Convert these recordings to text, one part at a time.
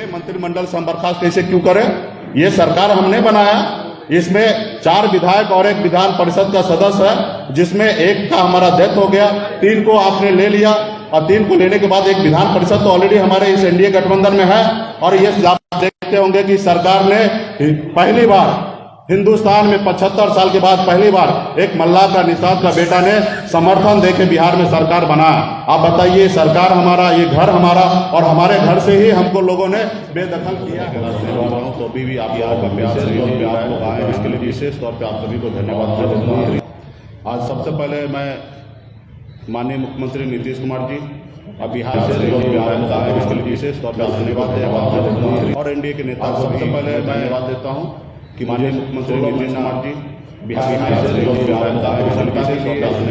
ये मंत्रिमंडल से हम बर्खास्त कैसे क्यों करें? ये सरकार हमने बनाया, इसमें 4 विधायक और 1 विधान परिषद का सदस्य है, जिसमें एक का हमारा डेथ हो गया, 3 को आपने ले लिया और 3 को लेने के बाद एक विधान परिषद तो ऑलरेडी हमारे इस एनडीए गठबंधन में है। और ये आप देखते होंगे कि सरकार ने पहली बार हिंदुस्तान में 75 साल के बाद पहली बार एक मल्लाह का निषाद का बेटा ने समर्थन देके बिहार में सरकार बनाया। आप बताइए, सरकार हमारा, ये घर हमारा, और हमारे घर से ही हमको लोगों ने बेदखल किया है। तो अभी भी आप यहाँ विशेष तौर पर आप लोग आए, इसके लिए विशेष तौर पर आप सभी को धन्यवाद देता हूँ। आज सबसे पहले मैं माननीय मुख्यमंत्री नीतीश कुमार जी अब बिहार से इसके लिए विशेष तौर पर धन्यवाद देता हूँ, और एनडीए के नेता सबसे पहले धन्यवाद देता हूँ कि माननीय मुख्यमंत्री नीतीश कुमार जी बिहार से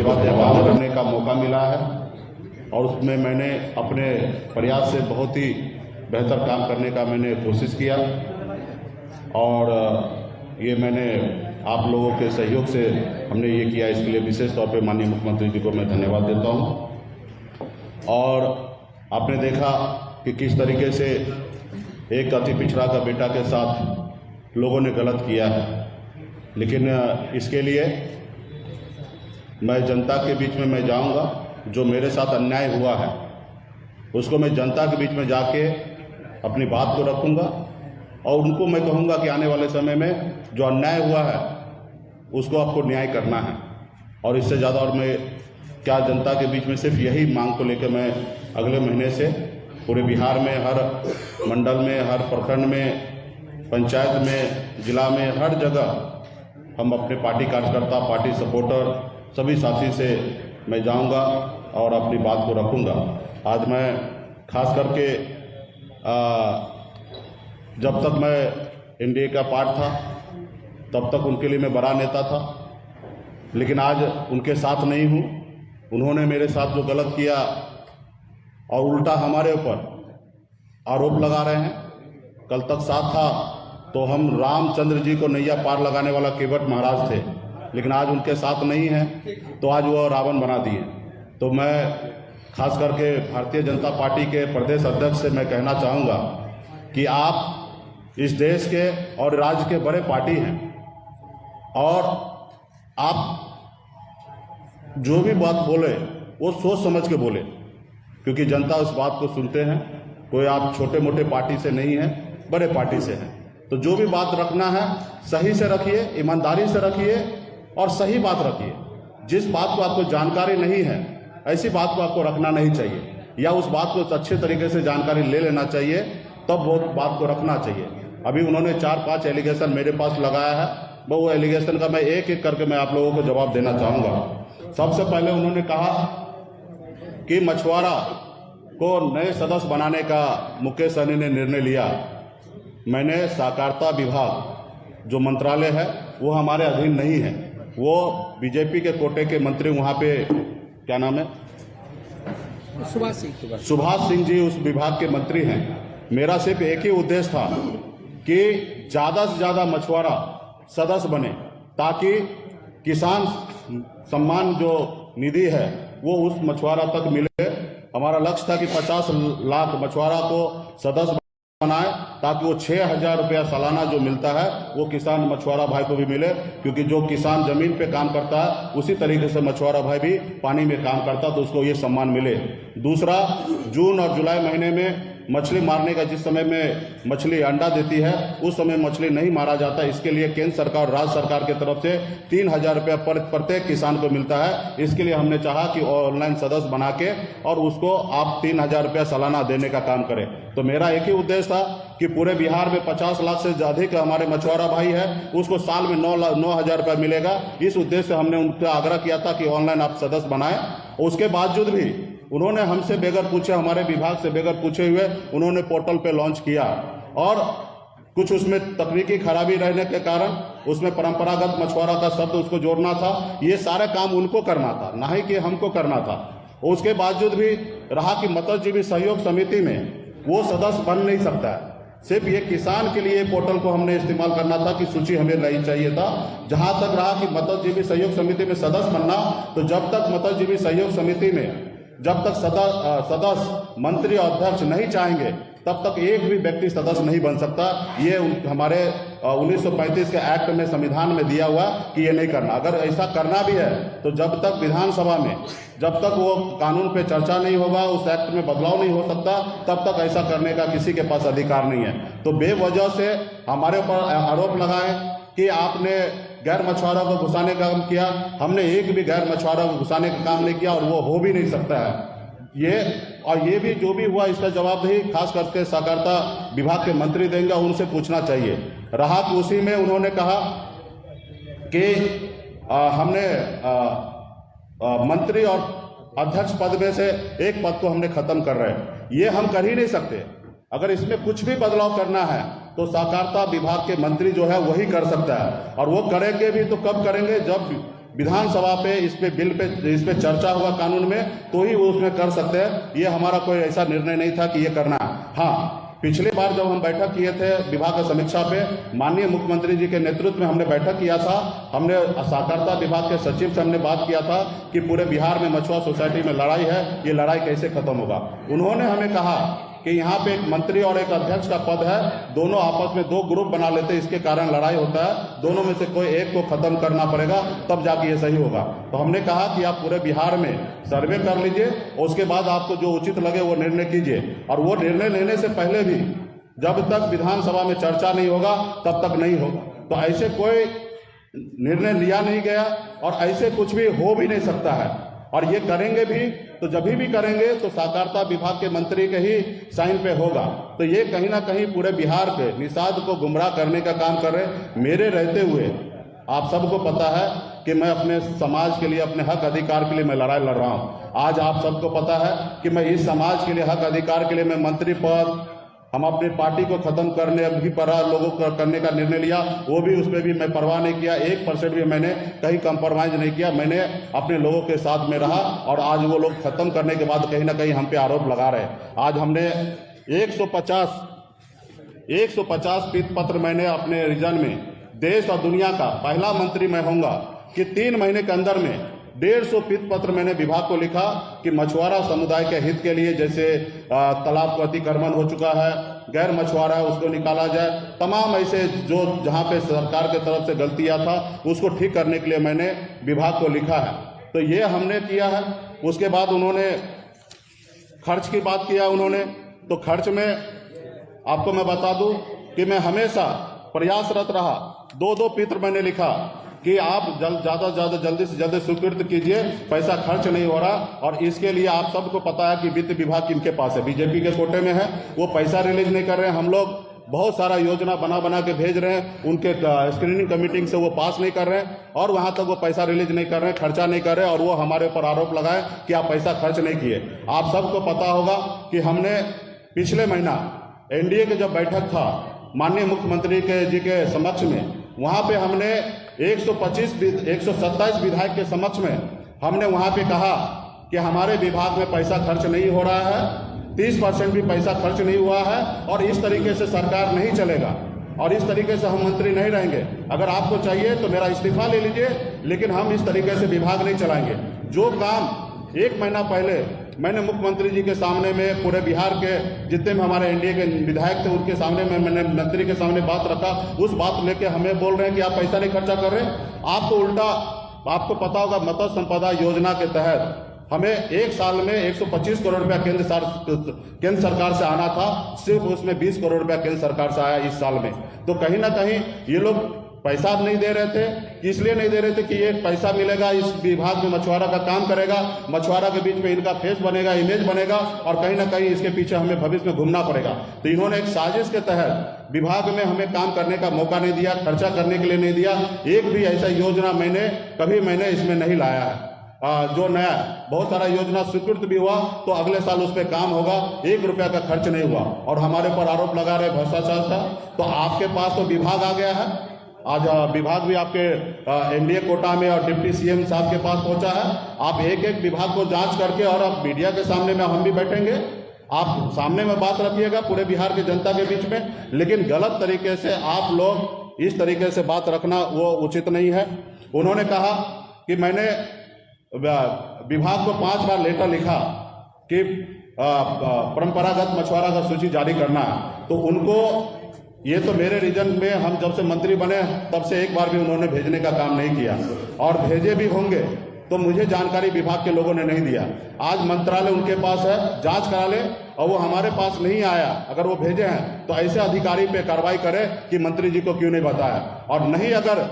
धन्यवाद करने का मौका मिला है, और उसमें मैंने अपने प्रयास से बहुत ही बेहतर काम करने का मैंने कोशिश किया, और ये मैंने आप लोगों के सहयोग से हमने ये किया। इसके लिए विशेष तौर पे माननीय मुख्यमंत्री जी को मैं धन्यवाद देता हूँ। और आपने देखा कि किस तरीके से एक अति पिछड़ा का बेटा के साथ लोगों ने गलत किया है, लेकिन इसके लिए मैं जनता के बीच में मैं जाऊंगा। जो मेरे साथ अन्याय हुआ है उसको मैं जनता के बीच में जाके अपनी बात को रखूंगा, और उनको मैं कहूंगा कि आने वाले समय में जो अन्याय हुआ है उसको आपको न्याय करना है। और इससे ज़्यादा और मैं क्या जनता के बीच में सिर्फ यही मांग को लेकर मैं अगले महीने से पूरे बिहार में हर मंडल में, हर प्रखंड में, पंचायत में, जिला में, हर जगह हम अपने पार्टी कार्यकर्ता, पार्टी सपोर्टर सभी साथी से मैं जाऊंगा और अपनी बात को रखूंगा। आज मैं खास करके जब तक मैं एनडीए का पार्ट था तब तक उनके लिए मैं बड़ा नेता था, लेकिन आज उनके साथ नहीं हूँ। उन्होंने मेरे साथ जो गलत किया और उल्टा हमारे ऊपर आरोप लगा रहे हैं। कल तक साथ था तो हम रामचंद्र जी को नैया पार लगाने वाला केवट महाराज थे, लेकिन आज उनके साथ नहीं है तो आज वो रावण बना दिए। तो मैं खास करके भारतीय जनता पार्टी के प्रदेश अध्यक्ष से मैं कहना चाहूँगा कि आप इस देश के और राज्य के बड़े पार्टी हैं, और आप जो भी बात बोले वो सोच समझ के बोले, क्योंकि जनता उस बात को सुनते हैं। कोई आप छोटे मोटे पार्टी से नहीं है, बड़े पार्टी से हैं। तो जो भी बात रखना है सही से रखिए, ईमानदारी से रखिए और सही बात रखिए। जिस बात को आपको जानकारी नहीं है ऐसी बात को आपको रखना नहीं चाहिए, या उस बात को अच्छे तरीके से जानकारी ले लेना चाहिए, तब वो बात को रखना चाहिए। अभी उन्होंने 4-5 एलिगेशन मेरे पास लगाया है, वो एलिगेशन का मैं एक एक करके मैं आप लोगों को जवाब देना चाहूँगा। सबसे पहले उन्होंने कहा कि मछुआरा को नए सदस्य बनाने का मुकेश सहनी ने निर्णय लिया। मैंने सहकारिता विभाग जो मंत्रालय है वो हमारे अधीन नहीं है, वो बीजेपी के कोटे के मंत्री वहाँ पे क्या नाम है, सुभाष सिंह जी उस विभाग के मंत्री हैं। मेरा सिर्फ एक ही उद्देश्य था कि ज़्यादा से ज़्यादा मछुआरा सदस्य बने, ताकि किसान सम्मान जो निधि है वो उस मछुआरा तक मिले। हमारा लक्ष्य था कि 50 लाख मछुआरा को सदस्य बनाए, ताकि वो 6,000 रुपया सालाना जो मिलता है वो किसान मछुआरा भाई को भी मिले, क्योंकि जो किसान जमीन पे काम करता है उसी तरीके से मछुआरा भाई भी पानी में काम करता, तो उसको ये सम्मान मिले। दूसरा, जून और जुलाई महीने में मछली मारने का, जिस समय में मछली अंडा देती है उस समय मछली नहीं मारा जाता, इसके लिए केंद्र सरकार और राज्य सरकार की तरफ से 3,000 रुपया प्रत्येक किसान को मिलता है। इसके लिए हमने चाहा कि ऑनलाइन सदस्य बना के और उसको आप 3,000 रुपया सालाना देने का काम करें। तो मेरा एक ही उद्देश्य था कि पूरे बिहार में 50 लाख से अधिक हमारे मछुआरा भाई है, उसको साल में 9,000 रुपया मिलेगा। इस उद्देश्य से हमने उनसे आग्रह किया था कि ऑनलाइन आप सदस्य बनाएं। उसके बावजूद भी उन्होंने हमसे बेगर पूछे, हमारे विभाग से बेगर पूछे हुए उन्होंने पोर्टल पे लॉन्च किया, और कुछ उसमें तकनीकी खराबी रहने के कारण उसमें परंपरागत मछुआरा का शब्द उसको जोड़ना था। ये सारे काम उनको करना था, ना ही कि हमको करना था। उसके बावजूद भी रहा कि मत्स्यजीवी सहयोग समिति में वो सदस्य बन नहीं सकता है। सिर्फ ये किसान के लिए पोर्टल को हमने इस्तेमाल करना था कि सूची हमें नहीं चाहिए था। जहां तक रहा कि मत्स्यजीवी सहयोग समिति में सदस्य बनना, तो जब तक मत्स्यजीवी सहयोग समिति में जब तक सदस्य मंत्री और अध्यक्ष नहीं चाहेंगे तब तक एक भी व्यक्ति सदस्य नहीं बन सकता। ये हमारे 1935 के एक्ट में, संविधान में दिया हुआ कि ये नहीं करना। अगर ऐसा करना भी है तो जब तक विधानसभा में, जब तक वो कानून पे चर्चा नहीं होगा, उस एक्ट में बदलाव नहीं हो सकता, तब तक ऐसा करने का किसी के पास अधिकार नहीं है। तो बेवजह से हमारे ऊपर आरोप लगाए कि आपने गैर मछुआरों को घुसाने का काम किया। हमने एक भी गैर मछुआरों को घुसाने का काम नहीं किया और वो हो भी नहीं सकता है। ये भी जो भी हुआ इसका जवाबदेही खास करके सहकारिता विभाग के मंत्री देंगे, उनसे पूछना चाहिए। रहा उसी में उन्होंने कहा कि हमने मंत्री और अध्यक्ष पद में से एक पद को हमने खत्म कर रहे हैं। ये हम कर ही नहीं सकते। अगर इसमें कुछ भी बदलाव करना है तो सहकारिता विभाग के मंत्री जो है वही कर सकता है, और वो करेंगे भी तो कब करेंगे, जब विधानसभा पे इस पे चर्चा हुआ कानून में, तो ही वो उसमें कर सकते हैं। ये हमारा कोई ऐसा निर्णय नहीं था कि ये करना है। हाँ, पिछली बार जब हम बैठक किए थे विभाग की समीक्षा पे, माननीय मुख्यमंत्री जी के नेतृत्व में हमने बैठक किया था। हमने सहकारिता विभाग के सचिव से हमने बात किया था कि पूरे बिहार में मछुआ सोसाइटी में लड़ाई है, ये लड़ाई कैसे खत्म होगा। उन्होंने हमें कहा कि यहाँ पे एक मंत्री और एक अध्यक्ष का पद है, दोनों आपस में दो ग्रुप बना लेते, इसके कारण लड़ाई होता है, दोनों में से कोई एक को खत्म करना पड़ेगा, तब जाके ये सही होगा। तो हमने कहा कि आप पूरे बिहार में सर्वे कर लीजिए और उसके बाद आपको जो उचित लगे वो निर्णय कीजिए। और वो निर्णय लेने से पहले भी जब तक विधानसभा में चर्चा नहीं होगा तब तक नहीं होगा। तो ऐसे कोई निर्णय लिया नहीं गया और ऐसे कुछ भी हो भी नहीं सकता है। और ये करेंगे भी तो जब भी करेंगे तो सहकारिता विभाग के मंत्री के ही साइन पे होगा। तो ये कहीं ना कहीं पूरे बिहार के निषाद को गुमराह करने का काम कर रहे। मेरे रहते हुए आप सबको पता है कि मैं अपने समाज के लिए, अपने हक अधिकार के लिए मैं लड़ाई लड़ रहा हूँ। आज आप सबको पता है कि मैं इस समाज के लिए, हक अधिकार के लिए मैं मंत्री पद, हम अपनी पार्टी को खत्म करने भी पर लोगों को करने का निर्णय लिया, वो भी उसमें भी मैं परवाह नहीं किया। 1% भी मैंने कहीं कंप्रोमाइज नहीं किया। मैंने अपने लोगों के साथ में रहा और आज वो लोग खत्म करने के बाद कहीं ना कहीं हम पे आरोप लगा रहे हैं। आज हमने 150 पीत पत्र मैंने अपने रीजन में, देश और दुनिया का पहला मंत्री मैं होऊंगा कि 3 महीने के अंदर में 150 पीत पत्र मैंने विभाग को लिखा कि मछुआरा समुदाय के हित के लिए, जैसे तालाब को अतिक्रमण हो चुका है, गैर मछुआरा है उसको निकाला जाए, तमाम ऐसे जो जहां पे सरकार के तरफ से गलतियां था उसको ठीक करने के लिए मैंने विभाग को लिखा है। तो ये हमने किया है। उसके बाद उन्होंने खर्च की बात किया उन्होंने, तो खर्च में आपको मैं बता दूं कि मैं हमेशा प्रयासरत रहा। 2-2 पत्र मैंने लिखा कि आप ज्यादा से ज्यादा जल्दी से जल्दी स्वीकृत कीजिए, पैसा खर्च नहीं हो रहा। और इसके लिए आप सबको पता है कि वित्त विभाग किनके पास है, बीजेपी के कोटे में है, वो पैसा रिलीज नहीं कर रहे हैं। हम लोग बहुत सारा योजना बना के भेज रहे हैं, उनके स्क्रीनिंग कमेटी से वो पास नहीं कर रहे हैं और वहां तक वो पैसा रिलीज नहीं कर रहे हैं, खर्चा नहीं कर रहे हैं, और वो हमारे ऊपर आरोप लगाए कि आप पैसा खर्च नहीं किए। आप सबको पता होगा कि हमने पिछले महीना एनडीए के जब बैठक था माननीय मुख्यमंत्री जी के समक्ष में, वहां पे हमने 127 विधायक के समक्ष में हमने वहां पे कहा कि हमारे विभाग में पैसा खर्च नहीं हो रहा है, 30% भी पैसा खर्च नहीं हुआ है और इस तरीके से सरकार नहीं चलेगा और इस तरीके से हम मंत्री नहीं रहेंगे। अगर आपको चाहिए तो मेरा इस्तीफा ले लीजिए, लेकिन हम इस तरीके से विभाग नहीं चलाएंगे। जो काम 1 महीना पहले मैंने मुख्यमंत्री जी के सामने में, पूरे बिहार के जितने भी हमारे एनडीए के विधायक थे उनके सामने में मैंने मंत्री के सामने बात रखा, उस बात लेके हमें बोल रहे हैं कि आप पैसा नहीं खर्चा कर रहे। आप तो उल्टा, आपको पता होगा मत्स्य संपदा योजना के तहत हमें 1 साल में 125 करोड़ रुपया केंद्र सरकार से आना था, सिर्फ उसमें 20 करोड़ रुपया केंद्र सरकार से आया इस साल में। तो कहीं ना कहीं ये लोग पैसा नहीं दे रहे थे, इसलिए नहीं दे रहे थे कि ये पैसा मिलेगा, इस विभाग में मछुआरा का काम करेगा, मछुआरा के बीच में इनका फेस बनेगा, इमेज बनेगा और कहीं ना कहीं इसके पीछे हमें भविष्य में घूमना पड़ेगा। तो इन्होंने एक साजिश के तहत विभाग में हमें काम करने का मौका नहीं दिया, खर्चा करने के लिए नहीं दिया। एक भी ऐसा योजना कभी मैंने इसमें नहीं लाया है। जो नया बहुत सारा योजना स्वीकृत भी हुआ तो अगले साल उस पर काम होगा, 1 रुपया का खर्च नहीं हुआ और हमारे पर आरोप लगा रहे भ्रष्टाचार का। तो आपके पास तो विभाग आ गया है, आज विभाग भी आपके एनडीए कोटा में और डिप्टी सीएम साहब के पास पहुंचा है। आप एक एक विभाग को जांच करके, और अब मीडिया के सामने में हम भी बैठेंगे, आप सामने में बात रखिएगा पूरे बिहार की जनता के बीच में, लेकिन गलत तरीके से आप लोग इस तरीके से बात रखना वो उचित नहीं है। उन्होंने कहा कि मैंने विभाग को 5 बार लेटर लिखा कि परंपरागत मछुआरा का सूची जारी करना है, तो उनको ये तो मेरे रीजन में हम जब से मंत्री बने तब से एक बार भी उन्होंने भेजने का काम नहीं किया, और भेजे भी होंगे तो मुझे जानकारी विभाग के लोगों ने नहीं दिया। आज मंत्रालय उनके पास है, जांच करा ले, और वो हमारे पास नहीं आया। अगर वो भेजे हैं तो ऐसे अधिकारी पे कार्रवाई करे कि मंत्री जी को क्यों नहीं बताया, और नहीं अगर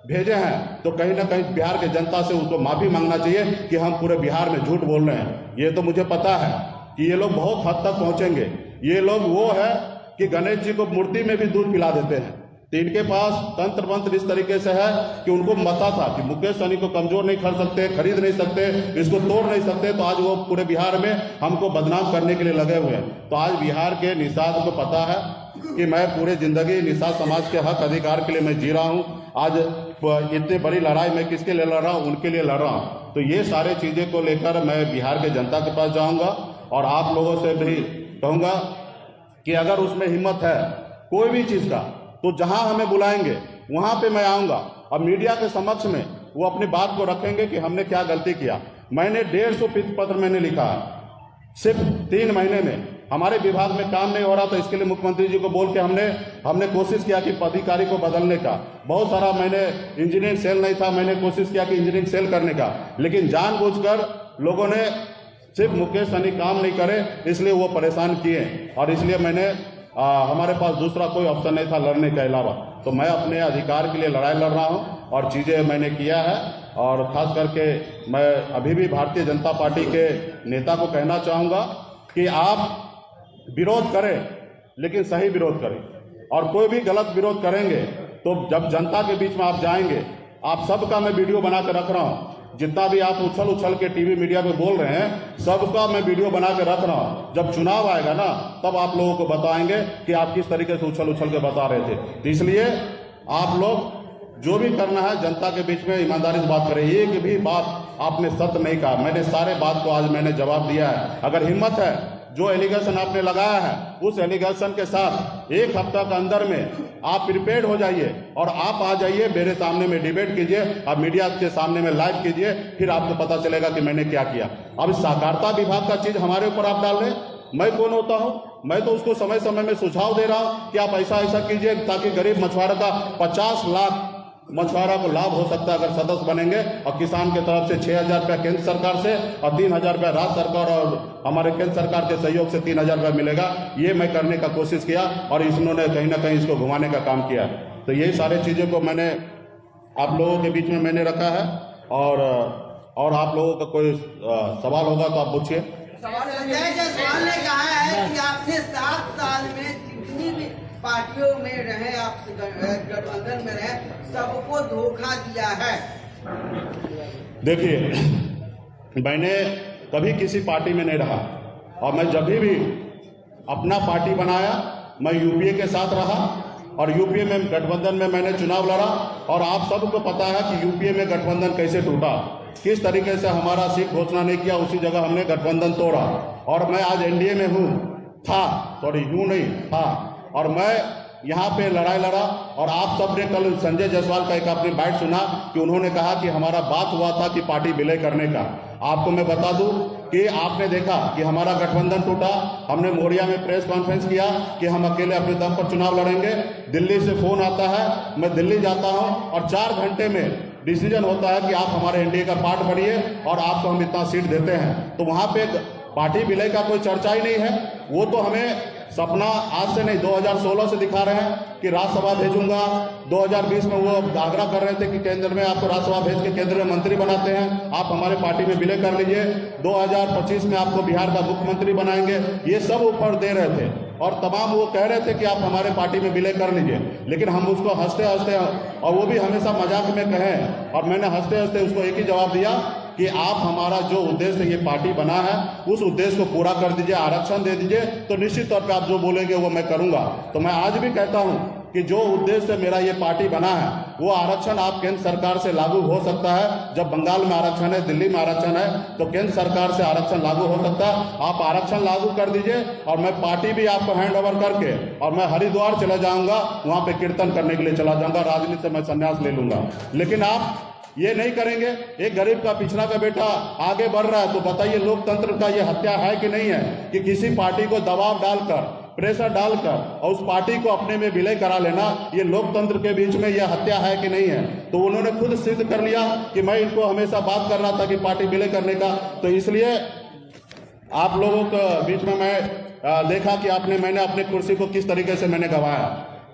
भेजे हैं तो कहीं ना कहीं बिहार के जनता से उसको माफी मांगना चाहिए कि हम पूरे बिहार में झूठ बोल रहे हैं। ये तो मुझे पता है कि ये लोग बहुत हद तक पहुंचेंगे। ये लोग वो है कि गणेश जी को मूर्ति में भी दूध पिला देते हैं, तो इनके पास तंत्र मंत्र इस तरीके से है कि उनको पता था कि मुकेश सहनी को कमजोर नहीं कर सकते, खरीद नहीं सकते, इसको तोड़ नहीं सकते, तो आज वो पूरे बिहार में हमको बदनाम करने के लिए लगे हुए हैं। तो आज बिहार के निषाद को पता है कि मैं पूरे जिंदगी निषाद समाज के हक अधिकार के लिए मैं जी रहा हूँ। आज इतनी बड़ी लड़ाई मैं किसके लिए लड़ रहा हूँ, उनके लिए लड़ रहा हूँ। तो ये सारे चीजें को लेकर मैं बिहार के जनता के पास जाऊंगा, और आप लोगों से भी कहूंगा कि अगर उसमें हिम्मत है कोई भी चीज का, तो जहां हमें बुलाएंगे वहां पे मैं आऊंगा, और मीडिया के समक्ष में वो अपनी बात को रखेंगे कि हमने क्या गलती किया। मैंने 150 पत्र मैंने लिखा है सिर्फ 3 महीने में। हमारे विभाग में काम नहीं हो रहा, तो इसके लिए मुख्यमंत्री जी को बोल के हमने कोशिश किया कि पदाधिकारी को बदलने का। बहुत सारा मैंने इंजीनियरिंग सेल नहीं था, मैंने कोशिश किया कि इंजीनियरिंग सेल करने का, लेकिन जानबूझकर लोगों ने सिर्फ मुकेश सहनी काम नहीं करे इसलिए वो परेशान किए, और इसलिए मैंने हमारे पास दूसरा कोई ऑप्शन नहीं था लड़ने के अलावा। तो मैं अपने अधिकार के लिए लड़ाई लड़ रहा हूं, और चीजें मैंने किया है। और खास करके मैं अभी भी भारतीय जनता पार्टी के नेता को कहना चाहूंगा कि आप विरोध करें, लेकिन सही विरोध करें, और कोई भी गलत विरोध करेंगे तो जब जनता के बीच में आप जाएंगे, आप सबका मैं वीडियो बना कर रख रहा हूं, जितना भी आप उछल के टीवी मीडिया पे बोल रहे हैं सबका मैं वीडियो बना के रख रहा हूं। जब चुनाव आएगा ना, तब आप लोगों को बताएंगे कि आप किस तरीके से उछल के बता रहे थे। तो इसलिए आप लोग जो भी करना है जनता के बीच में ईमानदारी से बात करें। एक भी बात आपने सत्य नहीं कहा, मैंने सारे बात को आज मैंने जवाब दिया है। अगर हिम्मत है, जो एलिगेशन आपने लगाया है उस एलिगेशन के साथ 1 हफ्ता के अंदर में आप प्रिपेयर्ड हो जाइए, और आप आ जाइए मेरे सामने में डिबेट कीजिए, आप मीडिया के सामने में लाइव कीजिए, फिर आपको पता चलेगा कि मैंने क्या किया। अब सहकारिता विभाग का चीज हमारे ऊपर आप डाल रहे हैं। मैं कौन होता हूं? मैं तो उसको समय समय में सुझाव दे रहा हूं कि आप ऐसा कीजिए ताकि गरीब मछुआरा का 50 लाख मछुआरा को लाभ हो सकता है अगर सदस्य बनेंगे, और किसान की तरफ से 6,000 रुपया केंद्र सरकार से और 3,000 रुपया राज्य सरकार और हमारे केंद्र सरकार के सहयोग से 3,000 रुपया मिलेगा। ये मैं करने का कोशिश किया, और इन्होंने कहीं ना कहीं इसको घुमाने का काम किया। तो यही सारी चीजें को मैंने आप लोगों के बीच में मैंने रखा है, और आप लोगों का कोई सवाल होगा तो आप पूछिए। संजय जायसवाल ने कहा है कि आपने 7 साल में जितनी भी पार्टियों में रहे, आप गठबंधन में रहे, सबको धोखा दिया है। देखिए, मैंने कभी किसी पार्टी में नहीं रहा, और मैं जब भी अपना पार्टी बनाया मैं यूपीए के साथ रहा, और यूपीए में गठबंधन में मैंने चुनाव लड़ा। और आप सबको पता है कि यूपीए में गठबंधन कैसे टूटा, किस तरीके से हमारा सीट घोषणा नहीं किया, उसी जगह हमने गठबंधन तोड़ा। और मैं आज एनडीए में हूँ था, और मैं यहाँ पे लड़ाई लड़ा। और आप सबने कल संजय जायसवाल का एक अपनी बाइट सुना कि उन्होंने कहा कि हमारा बात हुआ था कि पार्टी विलय करने का। आपको मैं बता दूं कि आपने देखा कि हमारा गठबंधन टूटा। हमने मोरिया में प्रेस कॉन्फ्रेंस किया कि हम अकेले अपने दम पर चुनाव लड़ेंगे। दिल्ली से फोन आता है, मैं दिल्ली जाता हूं, और 4 घंटे में डिसीजन होता है कि आप हमारे एनडीए का पार्ट बढ़िए और आपको हम इतना सीट देते हैं। तो वहां पे पार्टी विलय का कोई चर्चा ही नहीं है। वो तो हमें सपना आज से नहीं 2016 से दिखा रहे हैं कि राज्यसभा भेजूंगा। 2020 में वो आग्रह कर रहे थे कि केंद्र में आपको राज्यसभा भेज के केंद्र में मंत्री बनाते हैं, आप हमारे पार्टी में विलय कर लीजिए। 2025 में आपको बिहार का मुख्यमंत्री बनाएंगे, ये सब ऊपर दे रहे थे। और तमाम वो कह रहे थे कि आप हमारे पार्टी में विलय कर लीजिए, लेकिन हम उसको हंसते हंसते, और वो भी हमेशा मजाक में कहें, और मैंने हंसते हंसते उसको एक ही जवाब दिया कि आप हमारा जो उद्देश्य ये पार्टी बना है उस उद्देश्य को पूरा कर दीजिए, आरक्षण दे दीजिए, तो निश्चित तौर पे आप जो बोलेंगे वो मैं करूंगा। तो मैं आज भी कहता हूं कि जो उद्देश्य से मेरा ये पार्टी बना है वो आरक्षण आप केंद्र सरकार से लागू हो सकता है। जब बंगाल में आरक्षण है, दिल्ली में आरक्षण है, तो केंद्र सरकार से आरक्षण लागू हो सकता है। आप आरक्षण लागू कर दीजिए, और मैं पार्टी भी आपको हैंड ओवर करके और मैं हरिद्वार चला जाऊंगा, वहां पे कीर्तन करने के लिए चला जाऊंगा, राजनीति से मैं संन्यास ले लूंगा। लेकिन आप ये नहीं करेंगे। एक गरीब का पिछड़ा का बेटा आगे बढ़ रहा है तो बताइए लोकतंत्र का ये हत्या है कि नहीं है कि किसी पार्टी को दबाव डालकर, प्रेशर डालकर और उस पार्टी को अपने में विलय करा लेना, ये लोकतंत्र के बीच में यह हत्या है कि नहीं है। तो उन्होंने खुद सिद्ध कर लिया कि मैं इनको हमेशा बात कर रहा था कि पार्टी विलय करने का। तो इसलिए आप लोगों के बीच में मैं देखा कि मैंने अपनी कुर्सी को किस तरीके से मैंने गंवाया,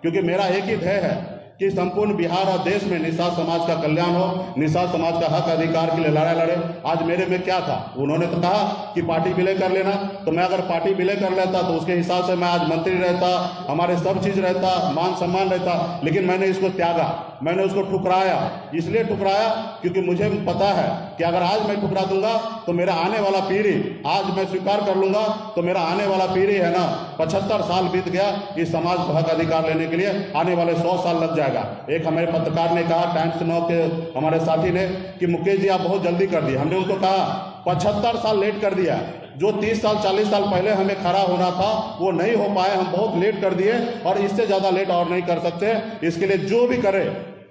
क्योंकि मेरा एक ही ध्येय है कि संपूर्ण बिहार और देश में निषाद समाज का कल्याण हो, निषाद समाज का हक अधिकार के लिए लड़ाई लड़े। आज मेरे में क्या था, उन्होंने तो कहा कि पार्टी विलय कर लेना, तो मैं अगर पार्टी विलय कर लेता तो उसके हिसाब से मैं आज मंत्री रहता, हमारे सब चीज रहता, मान सम्मान रहता। लेकिन मैंने इसको त्यागा, मैंने उसको ठुकराया। इसलिए ठुकराया क्योंकि मुझे पता है कि अगर आज मैं ठुकरा दूंगा तो मेरा आने वाला पीढ़ी, आज मैं स्वीकार कर लूंगा तो मेरा आने वाला पीढ़ी है ना, 75 साल बीत गया इस समाज को हक अधिकार लेने के लिए, आने वाले 100 साल लग जाएगा। एक हमारे पत्रकार ने कहा, टाइम्स नाउ के हमारे साथी ने, कि मुकेश जी आप बहुत जल्दी कर दिए। हमने उनको कहा 75 साल लेट कर दिया, जो 30 साल 40 साल पहले हमें खड़ा होना था वो नहीं हो पाए, हम बहुत लेट कर दिए और इससे ज्यादा लेट और नहीं कर सकते। इसके लिए जो भी करे,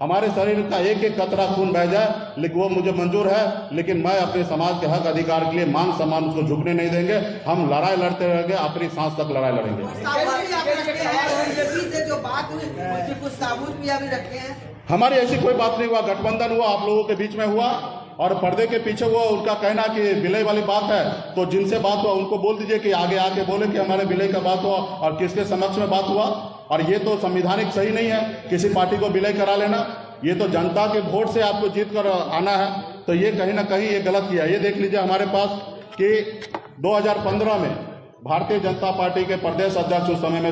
हमारे शरीर का एक एक कतरा खून बह जाए, लेकिन वो मुझे मंजूर है। लेकिन मैं अपने समाज के हक अधिकार के लिए मान सम्मान उसको झुकने नहीं देंगे। हम लड़ाई लड़ते रहेंगे, अपनी सांस तक लड़ाई लड़ेंगे। जो बात हुई उसके कुछ साबुत भी अभी रखे हैं। हमारी ऐसी कोई बात नहीं हुआ, गठबंधन हुआ, आप लोगों के बीच में हुआ और पर्दे के पीछे वो उनका कहना कि विलय वाली बात है, तो जिनसे बात हुआ उनको बोल दीजिए कि आगे आके बोले कि हमारे विलय का बात हुआ और किसके समक्ष में बात हुआ। और ये तो संविधानिक सही नहीं है किसी पार्टी को विलय करा लेना। ये तो जनता के वोट से आपको जीत कर आना है, तो ये कहीं ना कहीं ये गलत किया। ये देख लीजिए हमारे पास कि 2015 में भारतीय जनता पार्टी के प्रदेश अध्यक्ष उस समय में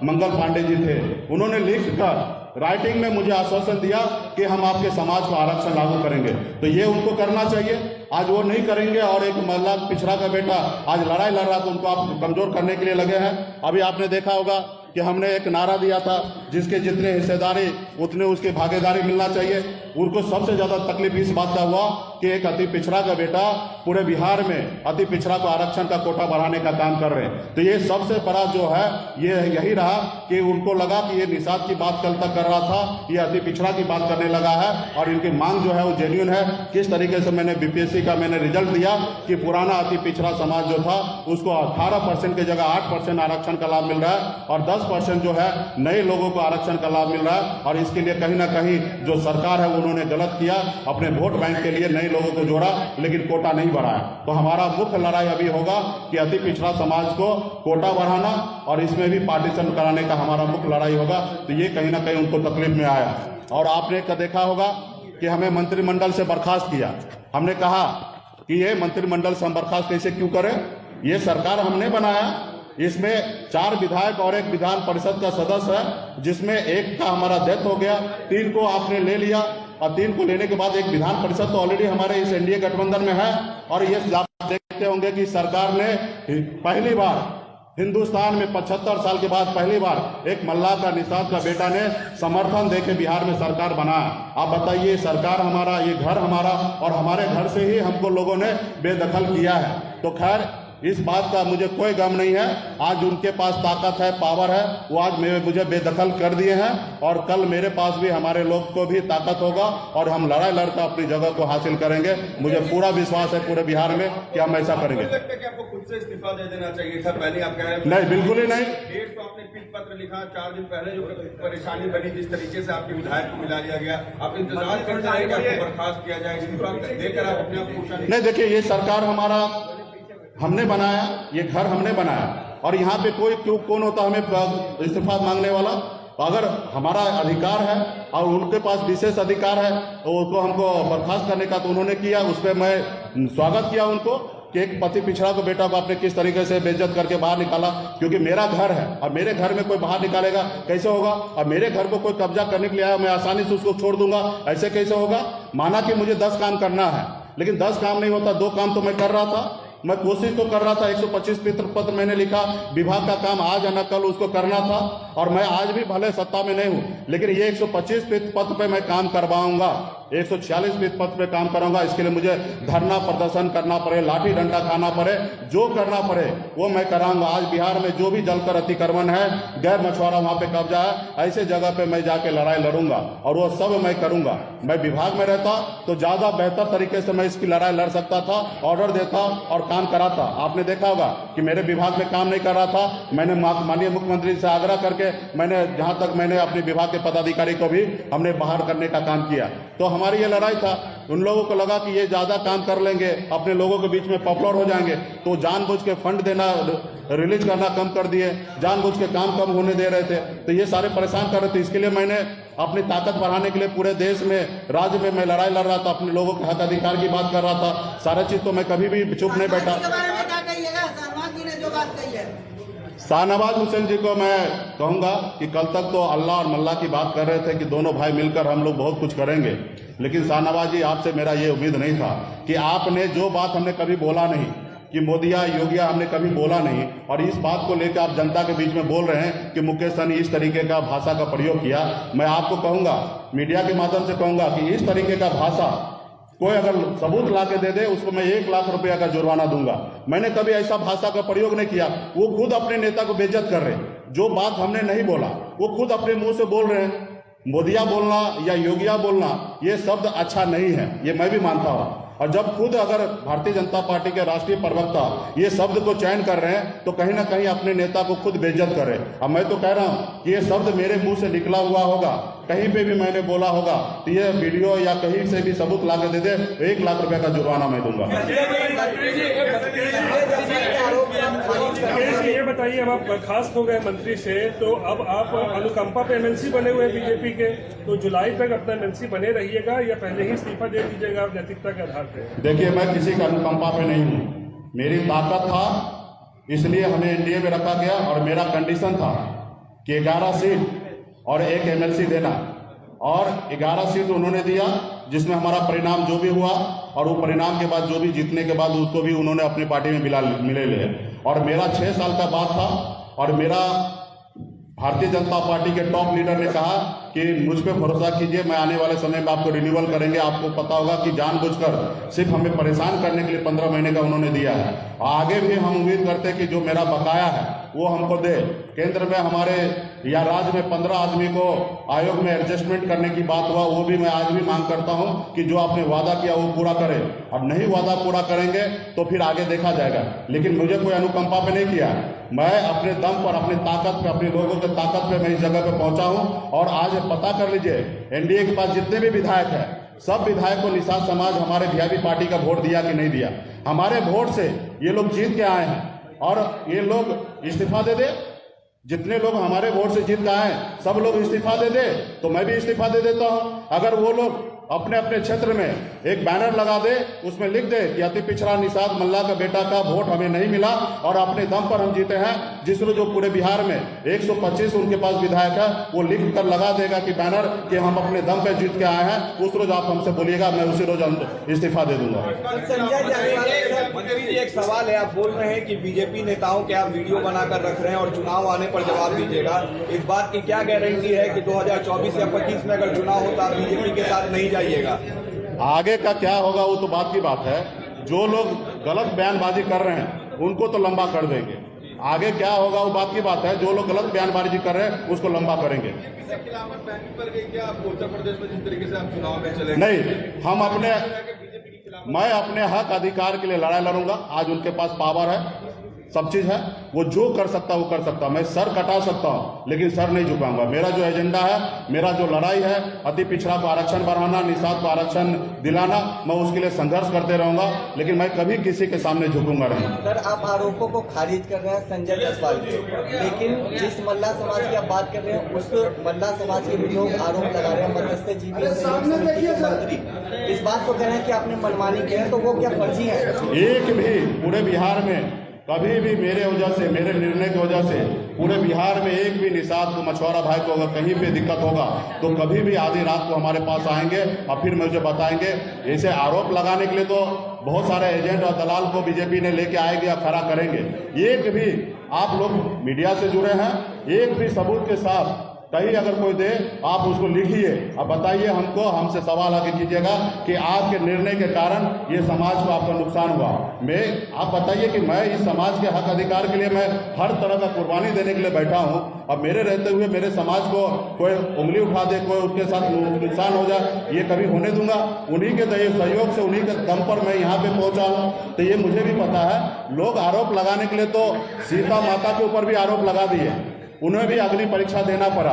मंगल पांडे जी थे, उन्होंने लिखकर राइटिंग में मुझे आश्वासन दिया कि हम आपके समाज को आरक्षण लागू करेंगे। तो ये उनको करना चाहिए, आज वो नहीं करेंगे और एक महिला पिछड़ा का बेटा आज लड़ाई लड़ रहा तो उनको आप कमजोर करने के लिए लगे हैं। अभी आपने देखा होगा कि हमने एक नारा दिया था, जिसके जितने हिस्सेदारी उतने उसकी भागीदारी मिलना चाहिए। उनको सबसे ज्यादा तकलीफ इस बात का हुआ कि एक अति पिछड़ा का बेटा पूरे बिहार में अति पिछड़ा को आरक्षण का कोटा बढ़ाने का काम कर रहे हैं। तो ये सबसे बड़ा जो है ये यही रहा कि उनको लगा कि ये निषाद की बात कल तक कर रहा था, ये अति पिछड़ा की बात करने लगा है और इनकी मांग जो है वो जेन्युइन है। किस तरीके से मैंने बीपीएससी का मैंने रिजल्ट दिया कि पुराना अति पिछड़ा समाज जो था उसको 18% की जगह 8% आरक्षण का लाभ मिल रहा है और 10% जो है नए लोगों को आरक्षण का लाभ मिल रहा है। और इसके लिए कहीं ना कहीं जो सरकार है उन्होंने गलत किया, अपने वोट बैंक के लिए नए लोगों को जोड़ा लेकिन कोटा नहीं बढ़ाया। तो हमारा मुख्य लड़ाई अभी होगा कि अति पिछड़ा समाज को कोटा बढ़ाना और इसमें भी पार्टीशन कराने का हमारा मुख्य लड़ाई होगा। तो ये कहीं ना कहीं उनको तकलीफ में आया। और आपने देखा होगा कि हमें मंत्रिमंडल से बर्खास्त किया। हमने कहा कि ये मंत्रिमंडल से हम बर्खास्त कैसे क्यों करें, ये सरकार हमने बनाया, इसमें 4 विधायक और 1 विधान परिषद का सदस्य है, जिसमें एक का हमारा डेथ हो गया, 3 को आपने ले लिया और 3 को लेने के बाद एक विधान परिषद तो ऑलरेडी हमारे इस एनडीए गठबंधन में है। और ये आप देखते होंगे कि सरकार ने पहली बार हिंदुस्तान में 75 साल के बाद पहली बार एक मल्लाह का निषाद का बेटा ने समर्थन देके बिहार में सरकार बनाया। आप बताइए, सरकार हमारा, ये घर हमारा और हमारे घर से ही हमको लोगों ने बेदखल किया है। तो खैर इस बात का मुझे कोई गम नहीं है। आज उनके पास ताकत है, पावर है, वो आज मुझे बेदखल कर दिए हैं और कल मेरे पास भी हमारे लोग को भी ताकत होगा और हम लड़ाई लड़कर अपनी जगह को हासिल करेंगे। मुझे पूरा विश्वास है पूरे बिहार में कि हम ऐसा करेंगे। आपको खुद से इस्तीफा दे देना चाहिए था पहले, आप कह रहे हैं नहीं, बिल्कुल ही नहीं। 150 आपने पीट पत्र लिखा, 4 दिन पहले जो परेशानी बनी जिस तरीके से आपके विधायक को मिला दिया गया, आप इंतजार करते रहे कि आपको बर्खास्त किया जाए, इस्तीफा देकर आप अपने आप नहीं। देखिए, ये सरकार हमारा हमने बनाया, ये घर हमने बनाया और यहाँ पे कोई कौन होता हमें इस्तीफा मांगने वाला। अगर हमारा अधिकार है और उनके पास विशेष अधिकार है तो उसको हमको बर्खास्त करने का तो उन्होंने किया, उस पर मैं स्वागत किया उनको कि एक पति पिछड़ा को बेटा को आपने किस तरीके से बेइज्जत करके बाहर निकाला। क्योंकि मेरा घर है और मेरे घर में कोई बाहर निकालेगा कैसे होगा, और मेरे घर को कोई कब्जा करने के लिए आया, मैं आसानी से उसको छोड़ दूंगा, ऐसे कैसे होगा। माना कि मुझे 10 काम करना है लेकिन 10 काम नहीं होता, 2 काम तो मैं कर रहा था, मैं कोशिश तो कर रहा था। 125 पत्र मैंने लिखा, विभाग का काम आज या न कल उसको करना था और मैं आज भी भले सत्ता में नहीं हूं लेकिन ये 125 पत्र पे मैं काम करवाऊंगा। 146 पद पे काम करूंगा। इसके लिए मुझे धरना प्रदर्शन करना पड़े, लाठी डंडा खाना पड़े, जो करना पड़े वो मैं कराऊंगा। आज बिहार में जो भी जलकर अतिक्रमण है, गैर मछुआरा वहां पे कब्जा है, ऐसे जगह पे मैं जाके लड़ाई लड़ूंगा और वो सब मैं करूंगा। मैं विभाग में रहता तो ज्यादा बेहतर तरीके से मैं इसकी लड़ाई लड़ सकता था, ऑर्डर देता और काम कराता। आपने देखा होगा कि मेरे विभाग में काम नहीं कर रहा था, मैंने माननीय मुख्यमंत्री से आग्रह करके मैंने जहां तक मैंने अपने विभाग के पदाधिकारी को भी हमने बाहर करने का काम किया। तो हमारी ये लड़ाई था। उन लोगों को लगा कि ये ज्यादा काम कर लेंगे, अपने लोगों के बीच में पॉपुलर हो जाएंगे, तो जानबूझ के फंड देना, रिलीज करना कम कर दिए, जानबूझ के काम कम होने दे रहे थे। तो ये सारे परेशान कर रहे थे। इसके लिए मैंने अपनी ताकत बढ़ाने के लिए पूरे देश में, राज्य में मैं लड़ाई लड़ रहा था, अपने लोगों के हक अधिकार की बात कर रहा था। सारा चीज तो मैं कभी भी चुप नहीं बैठा। शाहनवाज हुसैन जी को मैं कहूंगा कि कल तक तो अल्लाह और मल्लाह की बात कर रहे थे कि दोनों भाई मिलकर हम लोग बहुत कुछ करेंगे, लेकिन शाहनवाज जी आपसे मेरा ये उम्मीद नहीं था कि आपने जो बात हमने कभी बोला नहीं कि मोदिया योगिया हमने कभी बोला नहीं, और इस बात को लेकर आप जनता के बीच में बोल रहे हैं कि मुकेश सहनी इस तरीके का भाषा का प्रयोग किया। मैं आपको कहूंगा, मीडिया के माध्यम से कहूंगा कि इस तरीके का भाषा कोई अगर सबूत ला के दे दे, उसको मैं 1 लाख रुपया का जुर्माना दूंगा। मैंने कभी ऐसा भाषा का प्रयोग नहीं किया। वो खुद अपने नेता को बेइज्जत कर रहे हैं। जो बात हमने नहीं बोला वो खुद अपने मुंह से बोल रहे हैं। मोदिया बोलना या योगिया बोलना ये शब्द अच्छा नहीं है, ये मैं भी मानता हूँ। और जब खुद अगर भारतीय जनता पार्टी के राष्ट्रीय प्रवक्ता ये शब्द को चयन कर रहे हैं तो कहीं ना कहीं अपने नेता को खुद बेइज्जत कर रहे हैं। अब मैं तो कह रहा हूं कि ये शब्द मेरे मुंह से निकला हुआ होगा, कहीं पे भी मैंने बोला होगा, तो ये वीडियो या कहीं से भी सबूत ला के दे दे, 1 लाख रुपए का जुर्माना मैं दूंगा। ये बताइए, अब आप बर्खास्त हो गए मंत्री से, तो अब आप अनुकंपा पे एमएलसी बने हुए बीजेपी के, तो जुलाई तक अपना एमएलसी बने रहिएगा या पहले ही इस्तीफा दे दीजिएगा नैतिकता के आधार पे? देखिए, मैं किसी का अनुकंपा पे नहीं हूँ। मेरी ताकत था, इसलिए हमें एनडीए में रखा गया और मेरा कंडीशन था कि 11 सीट और 1 एमएलसी देना, और 11 सीट उन्होंने दिया, जिसमें हमारा परिणाम जो भी हुआ, और वो परिणाम के बाद जो भी जीतने के बाद उसको भी उन्होंने अपनी पार्टी में मिले ले। और मेरा 6 साल का बात था, और मेरा भारतीय जनता पार्टी के टॉप लीडर ने कहा कि मुझ पे भरोसा कीजिए, मैं आने वाले समय में आपको रिन्यूअल करेंगे। आपको पता होगा कि जानबूझकर सिर्फ हमें परेशान करने के लिए 15 महीने का उन्होंने दिया है। आगे भी हम उम्मीद करते हैं कि जो मेरा बकाया है वो हमको दे। केंद्र में हमारे या राज्य में 15 आदमी को आयोग में एडजस्टमेंट करने की बात हुआ, वो भी मैं आज भी मांग करता हूं कि जो आपने वादा किया वो पूरा करें। अब नहीं वादा पूरा करेंगे तो फिर आगे देखा जाएगा, लेकिन मुझे कोई अनुकंपा पे नहीं किया। मैं अपने दम पर, अपनी ताकत पे, अपने लोगों की ताकत पे मैं इस जगह पे पहुंचा हूं। और आज पता कर लीजिए, एनडीए के पास जितने भी विधायक हैं, सब विधायक को निषाद समाज हमारे वीआईपी पार्टी का वोट दिया कि नहीं दिया। हमारे वोट से ये लोग जीत के आए हैं, और ये लोग इस्तीफा दे दे। जितने लोग हमारे वोट से जीत के आए सब लोग इस्तीफा दे दे तो मैं भी इस्तीफा दे देता हूं। अगर वो लोग अपने अपने क्षेत्र में एक बैनर लगा दे, उसमें लिख दे कि अति पिछड़ा निषाद मल्ला का बेटा का वोट हमें नहीं मिला और अपने दम पर हम जीते हैं, जिसमें जो पूरे बिहार में 125 उनके पास विधायक है, वो लिख कर लगा देगा कि बैनर कि हम अपने दम पे जीत के आए हैं, उस रोज आप हमसे बोलिएगा, मैं उसी रोज इस्तीफा दे दूंगा। मंत्री जी, एक सवाल है, आप बोल रहे हैं कि बीजेपी नेताओं के आप वीडियो बनाकर रख रहे हैं और चुनाव आने पर जवाब दीजिएगा। इस बात की क्या गारंटी है कि 2024 या 25 में अगर चुनाव होता आप बीजेपी के साथ नहीं जाइएगा? आगे का क्या होगा वो तो बात की बात है। जो लोग गलत बयानबाजी कर रहे हैं उनको तो लंबा कर देंगे, आगे क्या होगा वो बात की बात है। जो लोग गलत बयानबाजी कर रहे हैं उसको लंबा करेंगे। उत्तर प्रदेश में जिस तरीके से आप चुनाव में चले, नहीं, हम अपने, मैं अपने हक अधिकार के लिए लड़ाई लड़ूंगा। आज उनके पास पावर है, सब चीज है, वो जो कर सकता वो कर सकता। मैं सर कटा सकता हूं लेकिन सर नहीं झुकाऊंगा। मेरा जो एजेंडा है, मेरा जो लड़ाई है, अति पिछड़ा को आरक्षण बढ़ाना, निषाद को आरक्षण दिलाना, मैं उसके लिए संघर्ष करते रहूंगा, लेकिन मैं कभी किसी के सामने झुकूंगा नहीं। सर, आप आरोपों को खारिज कर रहे हैं संजय जायसवाल के, लेकिन जिस मल्ला समाज की आप बात कर रहे हैं उस मल्ला समाज के भी लोग आरोप लगा रहे हैं, मत्स्यजीवी समिति के मंत्री इस बात को कह रहे हैं कि आपने मनमानी की है, तो वो क्या फर्जी है? एक भी पूरे बिहार में कभी भी मेरे वजह से, मेरे निर्णय की वजह से पूरे बिहार में एक भी निषाद को, मछुआरा भाई को अगर कहीं पे दिक्कत होगा तो कभी भी आधी रात को हमारे पास आएंगे और फिर मुझे बताएंगे। ऐसे आरोप लगाने के लिए तो बहुत सारे एजेंट और दलाल को बीजेपी ने लेके आएगी या खड़ा करेंगे। एक भी आप लोग मीडिया से जुड़े हैं, एक भी सबूत के साथ कहीं अगर कोई दे आप उसको लिखिए, अब बताइए हमको, हमसे सवाल आगे कीजिएगा कि आपके निर्णय के कारण ये समाज को आपका नुकसान हुआ। आप बताइए कि मैं इस समाज के हक अधिकार के लिए मैं हर तरह का कुर्बानी देने के लिए बैठा हूँ। अब मेरे रहते हुए मेरे समाज को कोई उंगली उठा दे, कोई उसके साथ नुकसान हो जाए, ये कभी होने दूंगा? उन्हीं के सहयोग से, उन्हीं के दम पर मैं यहाँ पे पहुंचा हूँ। तो ये मुझे भी पता है। लोग आरोप लगाने के लिए तो सीता माता के ऊपर भी आरोप लगा दिए, उन्हें भी अग्नि परीक्षा देना पड़ा।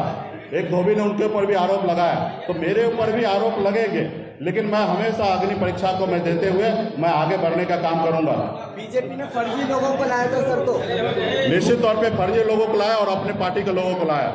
एक धोबी ने उनके ऊपर भी आरोप लगाया, तो मेरे ऊपर भी आरोप लगेंगे, लेकिन मैं हमेशा अग्नि परीक्षा को मैं देते हुए मैं आगे बढ़ने का काम करूंगा। बीजेपी ने फर्जी लोगों को लाया था सर, तो निश्चित तौर पे फर्जी लोगों को लाया और अपने पार्टी के लोगों को लाया।